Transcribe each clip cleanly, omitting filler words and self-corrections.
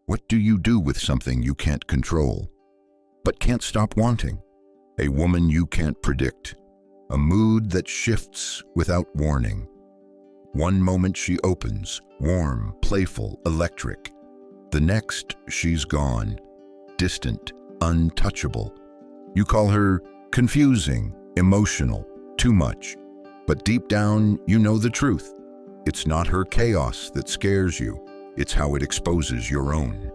What do you do with something you can't control, but can't stop wanting? A woman you can't predict, a mood that shifts without warning. One moment she opens, warm, playful, electric. The next, she's gone, distant, untouchable. You call her confusing, emotional, too much. But deep down, you know the truth. It's not her chaos that scares you. It's how it exposes your own.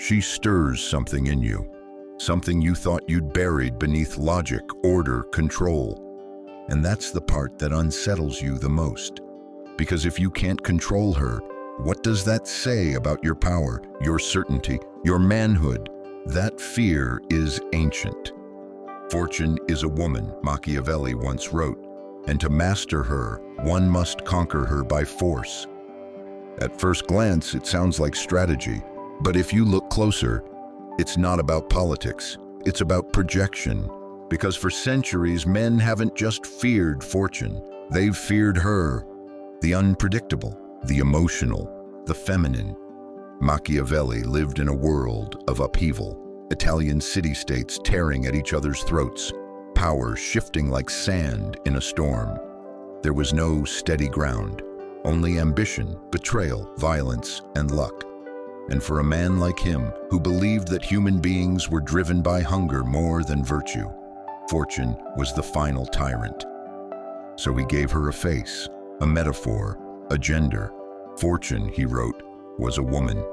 She stirs something in you, something you thought you'd buried beneath logic, order, control. And that's the part that unsettles you the most. Because if you can't control her, what does that say about your power, your certainty, your manhood? That fear is ancient. Fortune is a woman, Machiavelli once wrote, and to master her, one must conquer her by force. At first glance, it sounds like strategy, but if you look closer, it's not about politics, it's about projection. Because for centuries, men haven't just feared fortune, they've feared her. The unpredictable, the emotional, the feminine. Machiavelli lived in a world of upheaval, Italian city-states tearing at each other's throats, power shifting like sand in a storm. There was no steady ground, only ambition, betrayal, violence, and luck. And for a man like him, who believed that human beings were driven by hunger more than virtue, fortune was the final tyrant. So he gave her a face, a metaphor, a gender. Fortune, he wrote, was a woman.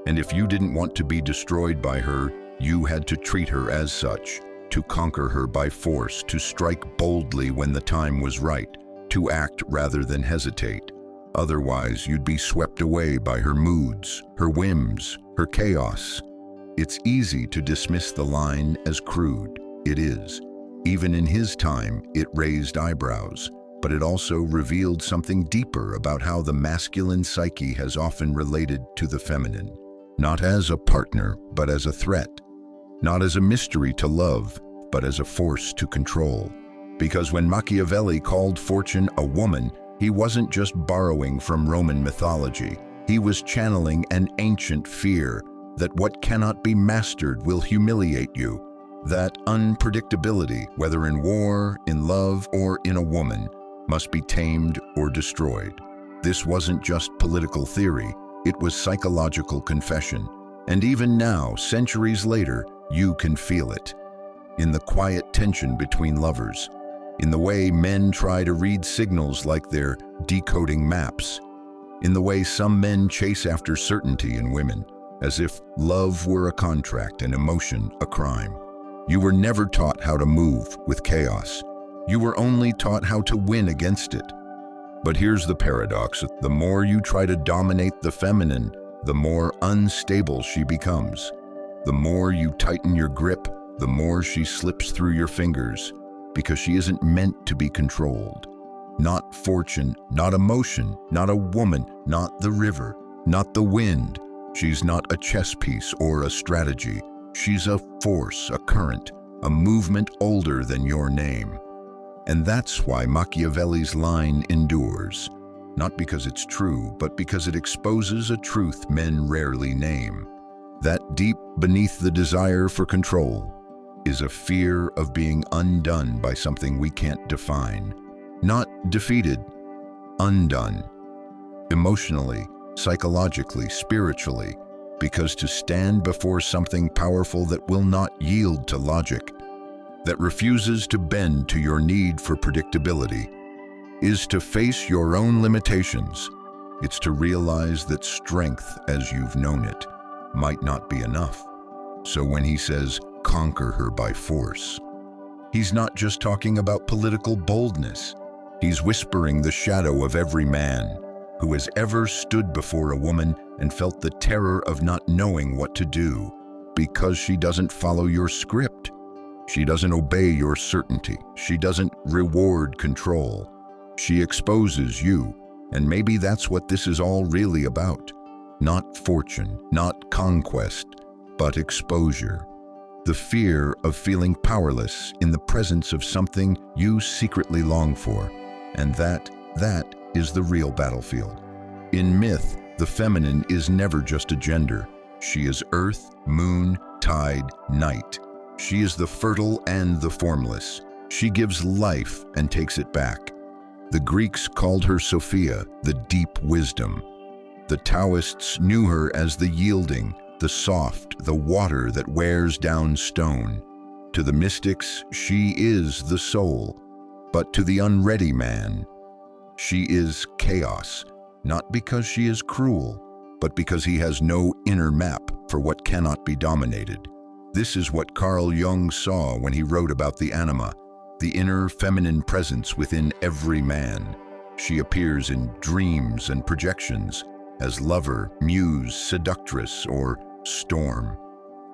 And if you didn't want to be destroyed by her, you had to treat her as such, to conquer her by force, to strike boldly when the time was right, to act rather than hesitate. Otherwise, you'd be swept away by her moods, her whims, her chaos. It's easy to dismiss the line as crude. It is. Even in his time, it raised eyebrows, but it also revealed something deeper about how the masculine psyche has often related to the feminine. Not as a partner, but as a threat. Not as a mystery to love, but as a force to control. Because when Machiavelli called fortune a woman, he wasn't just borrowing from Roman mythology. He was channeling an ancient fear that what cannot be mastered will humiliate you. That unpredictability, whether in war, in love, or in a woman, must be tamed or destroyed. This wasn't just political theory, it was psychological confession. And even now, centuries later, you can feel it. In the quiet tension between lovers, in the way men try to read signals like they're decoding maps, in the way some men chase after certainty in women, as if love were a contract and emotion a crime. You were never taught how to move with chaos. You were only taught how to win against it. But here's the paradox. The more you try to dominate the feminine, the more unstable she becomes. The more you tighten your grip, the more she slips through your fingers, because she isn't meant to be controlled. Not fortune, not emotion, not a woman, not the river, not the wind. She's not a chess piece or a strategy. She's a force, a current, a movement older than your name. And that's why Machiavelli's line endures. Not because it's true, but because it exposes a truth men rarely name. That deep beneath the desire for control is a fear of being undone by something we can't define. Not defeated, undone. Emotionally, psychologically, spiritually, because to stand before something powerful that will not yield to logic, that refuses to bend to your need for predictability, is to face your own limitations. It's to realize that strength, as you've known it, might not be enough. So when he says, conquer her by force, he's not just talking about political boldness. He's whispering the shadow of every man who has ever stood before a woman and felt the terror of not knowing what to do because she doesn't follow your script. She doesn't obey your certainty. She doesn't reward control. She exposes you, and maybe that's what this is all really about. Not fortune, not conquest, but exposure. The fear of feeling powerless in the presence of something you secretly long for. And that is the real battlefield. In myth, the feminine is never just a gender. She is earth, moon, tide, night. She is the fertile and the formless. She gives life and takes it back. The Greeks called her Sophia, the deep wisdom. The Taoists knew her as the yielding, the soft, the water that wears down stone. To the mystics, she is the soul. But to the unready man, she is chaos, not because she is cruel, but because he has no inner map for what cannot be dominated. This is what Carl Jung saw when he wrote about the anima, the inner feminine presence within every man. She appears in dreams and projections as lover, muse, seductress, or storm.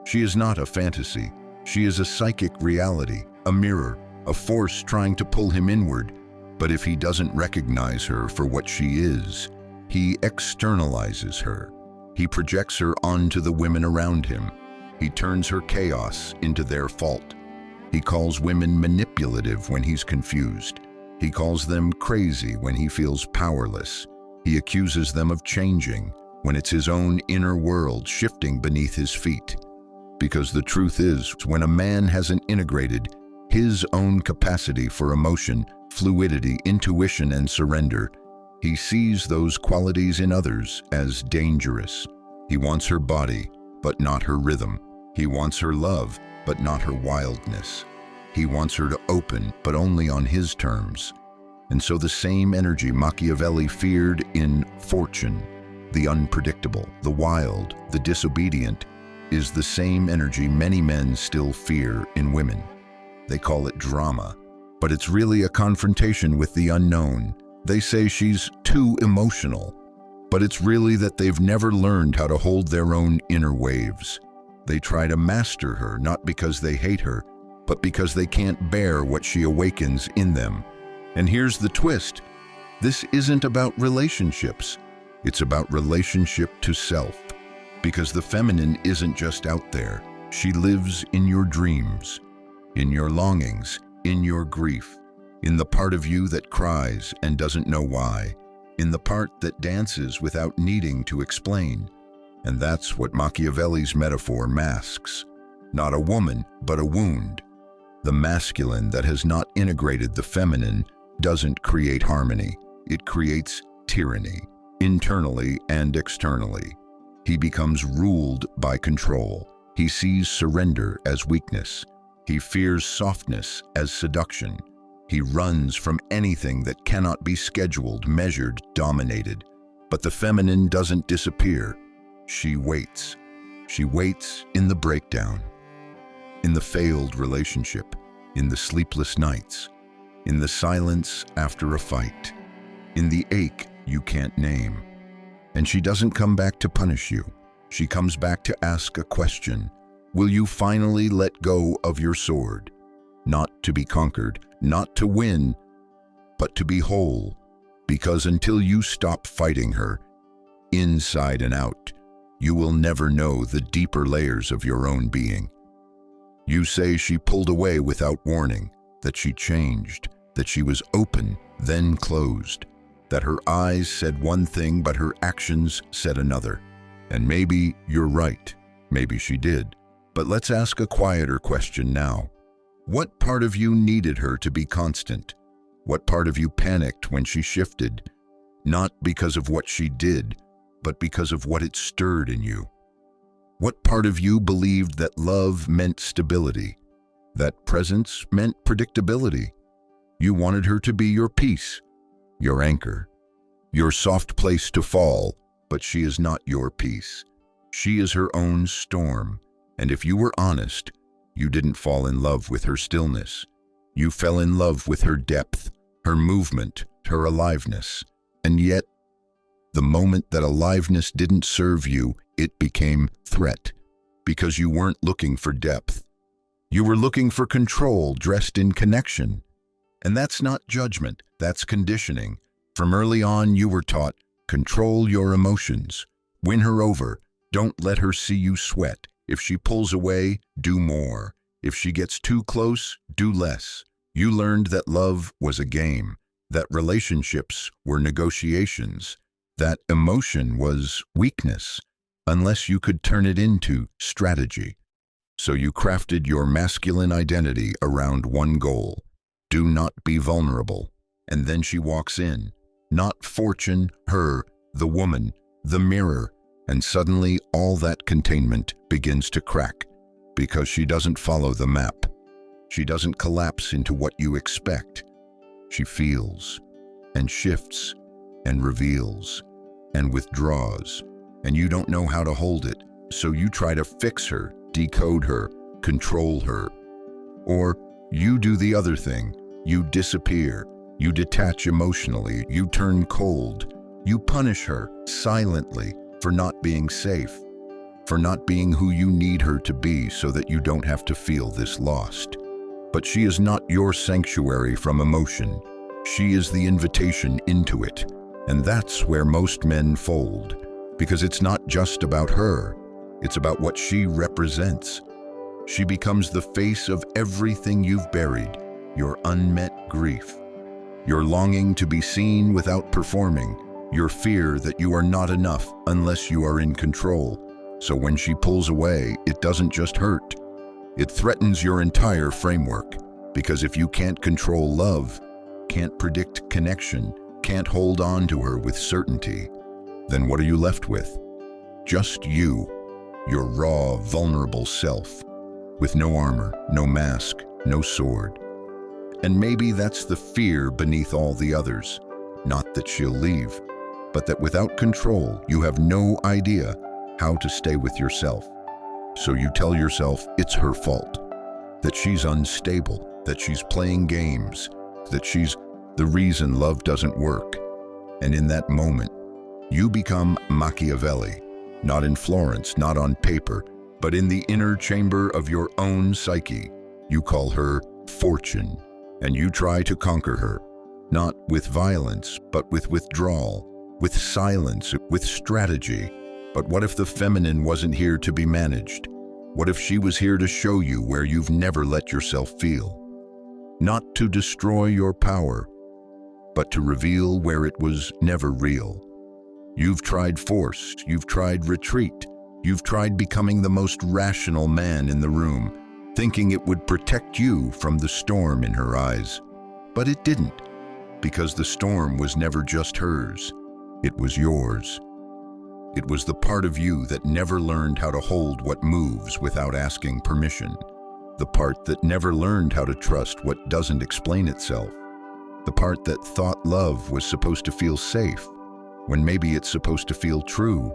She is not a fantasy. She is a psychic reality, a mirror, a force trying to pull him inward. But if he doesn't recognize her for what she is, he externalizes her. He projects her onto the women around him. He turns her chaos into their fault. He calls women manipulative when he's confused. He calls them crazy when he feels powerless. He accuses them of changing when it's his own inner world shifting beneath his feet. Because the truth is, when a man hasn't integrated his own capacity for emotion, fluidity, intuition, and surrender, he sees those qualities in others as dangerous. He wants her body, but not her rhythm. He wants her love, but not her wildness. He wants her to open, but only on his terms. And so the same energy Machiavelli feared in fortune, the unpredictable, the wild, the disobedient, is the same energy many men still fear in women. They call it drama, but it's really a confrontation with the unknown. They say she's too emotional, but it's really that they've never learned how to hold their own inner waves. They try to master her, not because they hate her, but because they can't bear what she awakens in them. And here's the twist. This isn't about relationships. It's about relationship to self. Because the feminine isn't just out there. She lives in your dreams, in your longings, in your grief, in the part of you that cries and doesn't know why, in the part that dances without needing to explain. And that's what Machiavelli's metaphor masks. Not a woman, but a wound. The masculine that has not integrated the feminine doesn't create harmony. It creates tyranny, internally and externally. He becomes ruled by control. He sees surrender as weakness. He fears softness as seduction. He runs from anything that cannot be scheduled, measured, dominated. But the feminine doesn't disappear. She waits. She waits in the breakdown, in the failed relationship, in the sleepless nights, in the silence after a fight, in the ache you can't name. And she doesn't come back to punish you. She comes back to ask a question. Will you finally let go of your sword? Not to be conquered, not to win, but to be whole. Because until you stop fighting her, inside and out, you will never know the deeper layers of your own being. You say she pulled away without warning, that she changed, that she was open, then closed, that her eyes said one thing but her actions said another. And maybe you're right, maybe she did. But let's ask a quieter question now. What part of you needed her to be constant? What part of you panicked when she shifted? Not because of what she did, but because of what it stirred in you. What part of you believed that love meant stability, that presence meant predictability? You wanted her to be your peace, your anchor, your soft place to fall, but she is not your peace. She is her own storm, and if you were honest, you didn't fall in love with her stillness. You fell in love with her depth, her movement, her aliveness. And yet, the moment that aliveness didn't serve you, it became threat, because you weren't looking for depth. You were looking for control dressed in connection. And that's not judgment, that's conditioning. From early on, you were taught, control your emotions. Win her over. Don't let her see you sweat. If she pulls away, do more. If she gets too close, do less. You learned that love was a game, that relationships were negotiations, that emotion was weakness, unless you could turn it into strategy. So you crafted your masculine identity around one goal: do not be vulnerable. And then she walks in, not fortune, her, the woman, the mirror, and suddenly all that containment begins to crack, because she doesn't follow the map. She doesn't collapse into what you expect. She feels, and shifts, and reveals, and withdraws, and you don't know how to hold it, so you try to fix her, decode her, control her. Or you do the other thing. You disappear, you detach emotionally, you turn cold, you punish her silently for not being safe, for not being who you need her to be so that you don't have to feel this lost. But she is not your sanctuary from emotion. She is the invitation into it. And that's where most men fold, because it's not just about her, it's about what she represents. She becomes the face of everything you've buried: your unmet grief, your longing to be seen without performing, your fear that you are not enough unless you are in control. So when she pulls away, it doesn't just hurt. It threatens your entire framework, because if you can't control love, can't predict connection, can't hold on to her with certainty, then what are you left with? Just you, your raw, vulnerable self, with no armor, no mask, no sword. And maybe that's the fear beneath all the others. Not that she'll leave, but that without control, you have no idea how to stay with yourself. So you tell yourself it's her fault, that she's unstable, that she's playing games, that she's the reason love doesn't work. And in that moment, you become Machiavelli, not in Florence, not on paper, but in the inner chamber of your own psyche. You call her fortune, and you try to conquer her, not with violence, but with withdrawal, with silence, with strategy. But what if the feminine wasn't here to be managed? What if she was here to show you where you've never let yourself feel? Not to destroy your power, but to reveal where it was never real. You've tried force, you've tried retreat, you've tried becoming the most rational man in the room, thinking it would protect you from the storm in her eyes. But it didn't, because the storm was never just hers, it was yours. It was the part of you that never learned how to hold what moves without asking permission, the part that never learned how to trust what doesn't explain itself, the part that thought love was supposed to feel safe, when maybe it's supposed to feel true.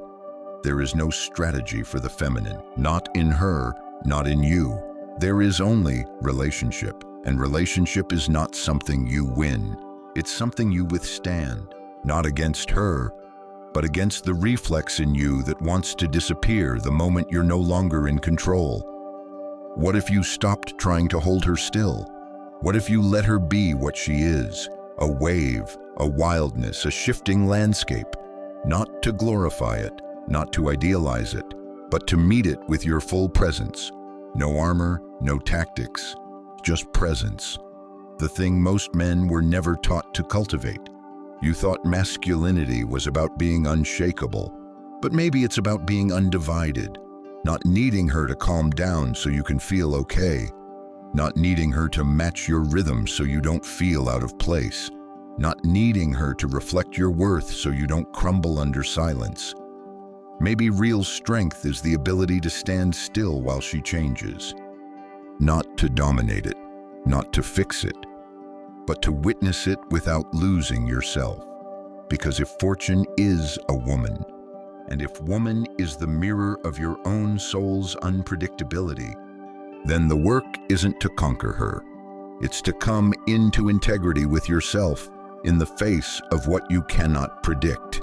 There is no strategy for the feminine, not in her, not in you. There is only relationship, and relationship is not something you win. It's something you withstand, not against her, but against the reflex in you that wants to disappear the moment you're no longer in control. What if you stopped trying to hold her still? What if you let her be what she is? A wave, a wildness, a shifting landscape. Not to glorify it, not to idealize it, but to meet it with your full presence. No armor, no tactics, just presence. The thing most men were never taught to cultivate. You thought masculinity was about being unshakable, but maybe it's about being undivided, not needing her to calm down so you can feel okay, not needing her to match your rhythm so you don't feel out of place, not needing her to reflect your worth so you don't crumble under silence. Maybe real strength is the ability to stand still while she changes, not to dominate it, not to fix it, but to witness it without losing yourself. Because if fortune is a woman, and if woman is the mirror of your own soul's unpredictability, then the work isn't to conquer her. It's to come into integrity with yourself in the face of what you cannot predict.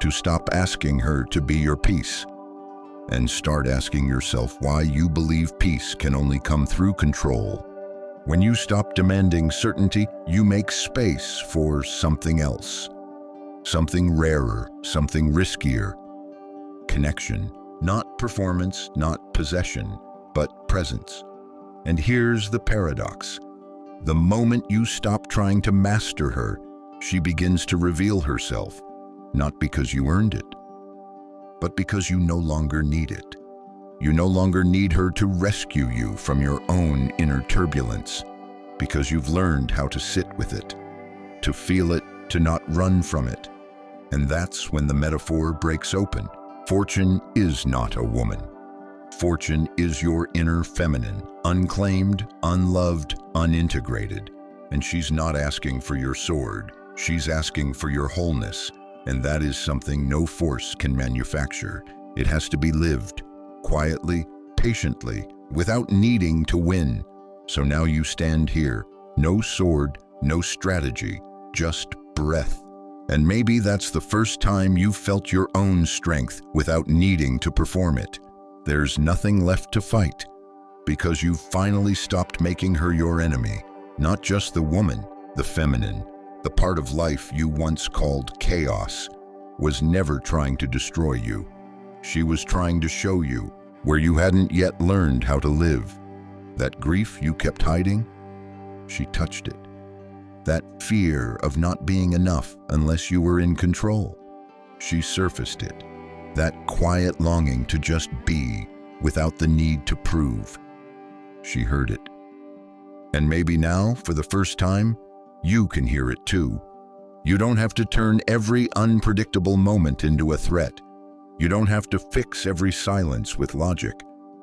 To stop asking her to be your peace, and start asking yourself why you believe peace can only come through control. When you stop demanding certainty, you make space for something else. Something rarer, something riskier. Connection, not performance, not possession, but presence. And here's the paradox. The moment you stop trying to master her, she begins to reveal herself, not because you earned it, but because you no longer need it. You no longer need her to rescue you from your own inner turbulence, because you've learned how to sit with it, to feel it, to not run from it. And that's when the metaphor breaks open. Fortune is not a woman. Fortune is your inner feminine, unclaimed, unloved, unintegrated. And she's not asking for your sword, she's asking for your wholeness. And that is something no force can manufacture. It has to be lived, quietly, patiently, without needing to win. So now you stand here, no sword, no strategy, just breath. And maybe that's the first time you've felt your own strength without needing to perform it. There's nothing left to fight, because you've finally stopped making her your enemy. Not just the woman, the feminine, the part of life you once called chaos, was never trying to destroy you. She was trying to show you where you hadn't yet learned how to live. That grief you kept hiding, she touched it. That fear of not being enough unless you were in control, she surfaced it. That quiet longing to just be without the need to prove, she heard it. And maybe now, for the first time, you can hear it too. You don't have to turn every unpredictable moment into a threat. You don't have to fix every silence with logic.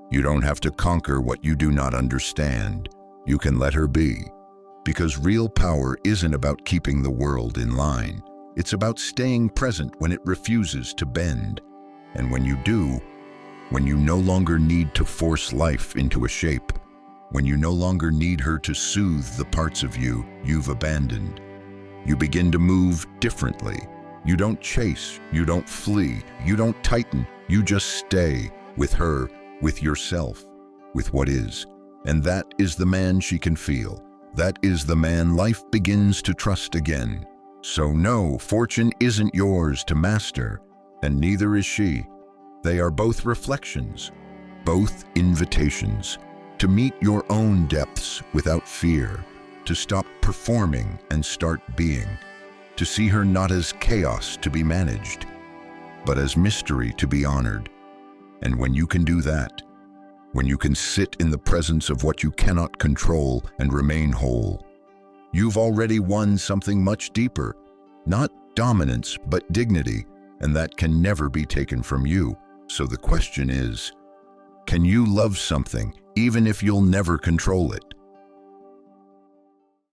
You don't have to conquer what you do not understand. You can let her be. Because real power isn't about keeping the world in line. It's about staying present when it refuses to bend. And when you do, when you no longer need to force life into a shape, when you no longer need her to soothe the parts of you you've abandoned, you begin to move differently. You don't chase, you don't flee, you don't tighten, you just stay with her, with yourself, with what is. And that is the man she can feel. That is the man life begins to trust again. So no, fortune isn't yours to master, and neither is she. They are both reflections, both invitations, to meet your own depths without fear, to stop performing and start being, to see her not as chaos to be managed, but as mystery to be honored. And when you can do that, when you can sit in the presence of what you cannot control and remain whole, you've already won something much deeper, not dominance, but dignity, and that can never be taken from you. So the question is, can you love something even if you'll never control it?